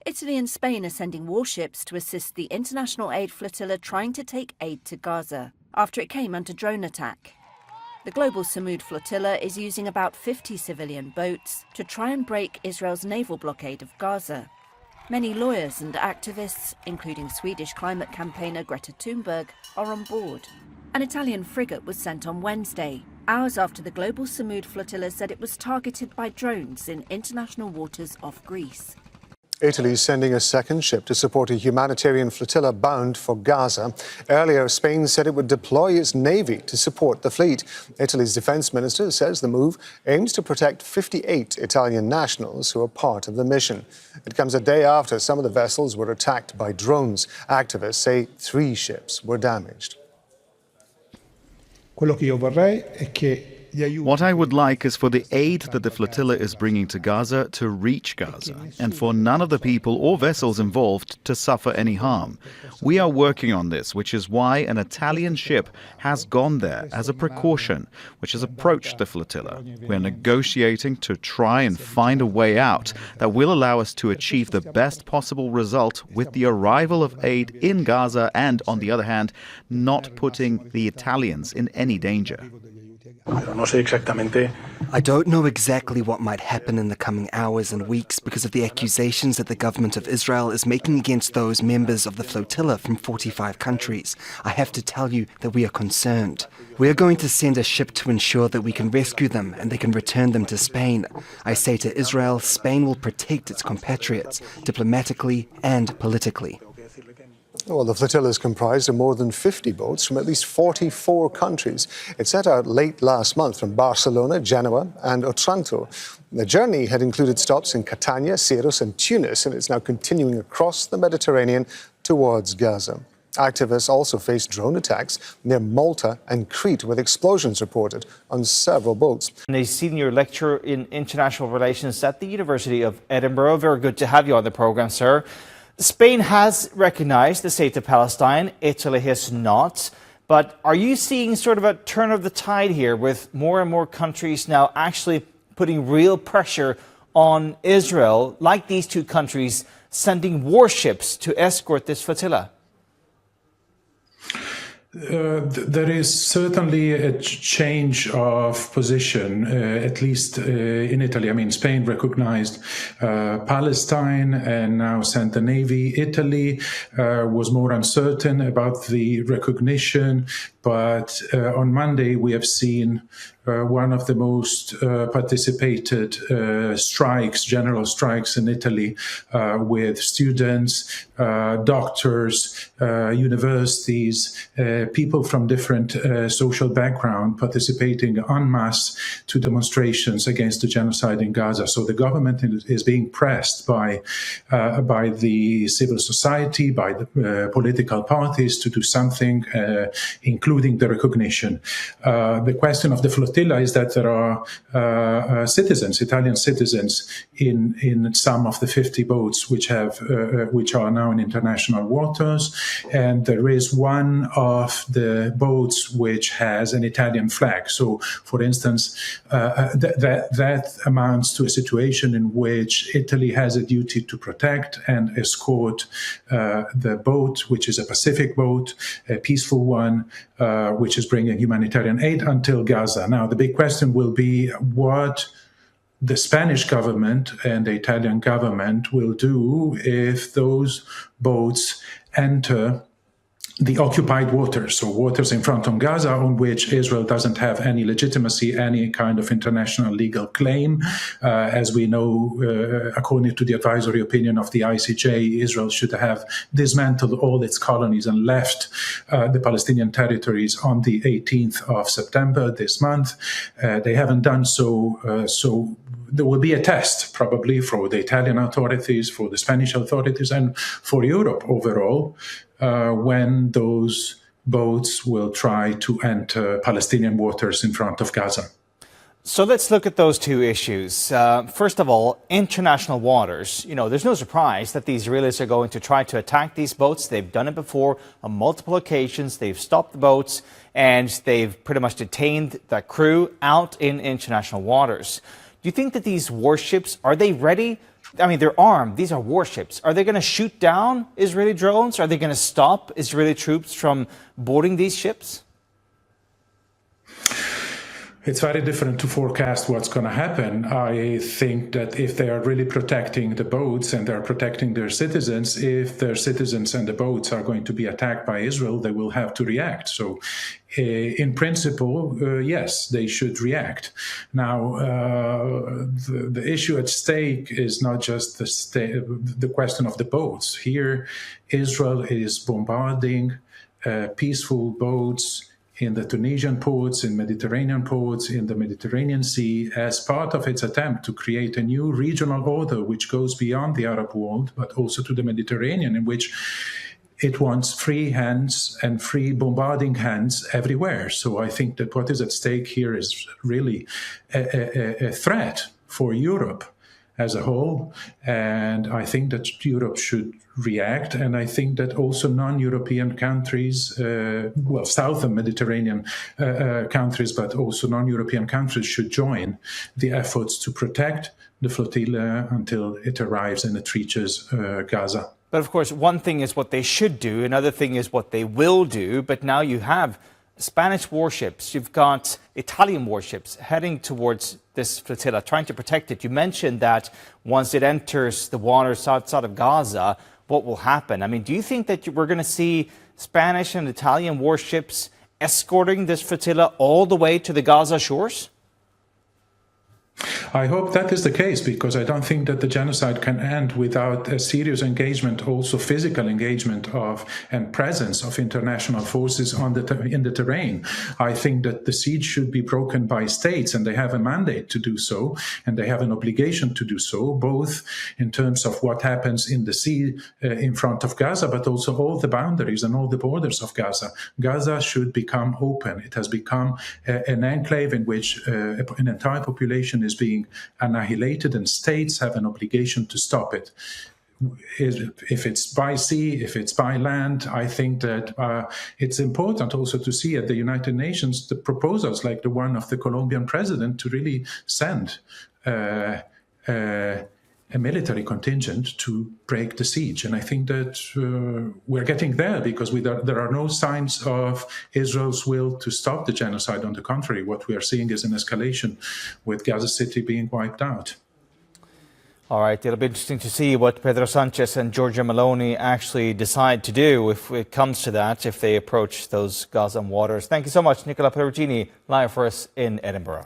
Italy and Spain are sending warships to assist the international aid flotilla trying to take aid to Gaza after it came under drone attack. The global Sumud flotilla is using about 50 civilian boats to try and break Israel's naval blockade of Gaza. Many lawyers and activists, including Swedish climate campaigner Greta Thunberg, are on board. An Italian frigate was sent on Wednesday, hours after the global Sumud flotilla said it was targeted by drones in international waters off Greece. Italy is sending a second ship to support a humanitarian flotilla bound for Gaza. Earlier, Spain said it would deploy its navy to support the fleet. Italy's defense minister says the move aims to protect 58 Italian nationals who are part of the mission. It comes a day after some of the vessels were attacked by drones. Activists say 3 ships were damaged. What I would like is for the aid that the flotilla is bringing to Gaza to reach Gaza, and for none of the people or vessels involved to suffer any harm. We are working on this, which is why an Italian ship has gone there as a precaution, which has approached the flotilla. We're negotiating to try and find a way out that will allow us to achieve the best possible result with the arrival of aid in Gaza and, on the other hand, not putting the Italians in any danger. I don't know exactly what might happen in the coming hours and weeks because of the accusations that the government of Israel is making against those members of the flotilla from 45 countries. I have to tell you that we are concerned. We are going to send a ship to ensure that we can rescue them and they can return them to Spain. I say to Israel, Spain will protect its compatriots diplomatically and politically. Well, the flotilla is comprised of more than 50 boats from at least 44 countries. It set out late last month from Barcelona, Genoa and Otranto. The journey had included stops in Catania, Syros and Tunis, and it's now continuing across the Mediterranean towards Gaza. Activists also faced drone attacks near Malta and Crete, with explosions reported on several boats. A senior lecturer in international relations at the University of Edinburgh. Very good to have you on the programme, sir. Spain has recognized the state of Palestine. Italy has not. But are you seeing sort of a turn of the tide here with more and more countries now actually putting real pressure on Israel, like these 2 countries sending warships to escort this flotilla? There is certainly a change of position, at least in Italy. I mean, Spain recognized Palestine and now sent the navy. Italy was more uncertain about the recognition, but on Monday we have seen one of the most participated strikes, general strikes in Italy, with students, doctors, universities, people from different social background participating en masse to demonstrations against the genocide in Gaza. So the government is being pressed by the civil society, by the political parties to do something, including the recognition. The question of the flotilla is that there are citizens, Italian citizens, in some of the 50 boats which are now in international waters, and there is one of the boats which has an Italian flag. So, for instance, that amounts to a situation in which Italy has a duty to protect and escort the boat, which is a Pacific boat, a peaceful one, which is bringing humanitarian aid until Gaza. Now, the big question will be what the Spanish government and the Italian government will do if those boats enter the occupied waters, so waters in front of Gaza, on which Israel doesn't have any legitimacy, any kind of international legal claim. As we know, according to the advisory opinion of the ICJ, Israel should have dismantled all its colonies and left the Palestinian territories on the 18th of September this month. They haven't done so, so there will be a test probably for the Italian authorities, for the Spanish authorities, and for Europe overall, when those boats will try to enter Palestinian waters in front of Gaza. So let's look at those 2 issues. First of all, international waters. You know, there's no surprise that the Israelis are going to try to attack these boats. They've done it before on multiple occasions. They've stopped the boats and they've pretty much detained the crew out in international waters. Do you think that these warships, are they ready I mean, they're armed. These are warships. Are they going to shoot down Israeli drones? Are they going to stop Israeli troops from boarding these ships? It's very different to forecast what's going to happen. I think that if they are really protecting the boats and they're protecting their citizens, if their citizens and the boats are going to be attacked by Israel, they will have to react. So in principle, yes, they should react. Now, the issue at stake is not just the question of the boats. Here, Israel is bombarding peaceful boats in the Tunisian ports, in Mediterranean ports, in the Mediterranean Sea, as part of its attempt to create a new regional order which goes beyond the Arab world, but also to the Mediterranean, in which it wants free hands and free bombarding hands everywhere. So I think that what is at stake here is really a threat for Europe as a whole. And I think that Europe should react. And I think that also non-European countries, southern Mediterranean countries, but also non-European countries should join the efforts to protect the flotilla until it arrives and it reaches Gaza. But of course, one thing is what they should do, another thing is what they will do. But now you have Spanish warships, you've got Italian warships heading towards this flotilla, trying to protect it. You mentioned that once it enters the waters outside of Gaza, what will happen? I mean, do you think that we're going to see Spanish and Italian warships escorting this flotilla all the way to the Gaza shores? I hope that is the case, because I don't think that the genocide can end without a serious engagement, also physical engagement of and presence of international forces in the terrain. I think that the siege should be broken by states, and they have a mandate to do so, and they have an obligation to do so, both in terms of what happens in the sea in front of Gaza, but also all the boundaries and all the borders of Gaza. Gaza should become open. It has become an enclave in which an entire population is being annihilated, and states have an obligation to stop it. If it's by sea, if it's by land, I think that it's important also to see at the United Nations the proposals like the one of the Colombian president to really send a military contingent to break the siege. And I think that we're getting there, because there are no signs of Israel's will to stop the genocide. On the contrary, what we are seeing is an escalation, with Gaza City being wiped out. All right, it'll be interesting to see what Pedro Sanchez and Giorgia Meloni actually decide to do if it comes to that, if they approach those Gazan waters. Thank you so much, Nicola Perugini, live for us in Edinburgh.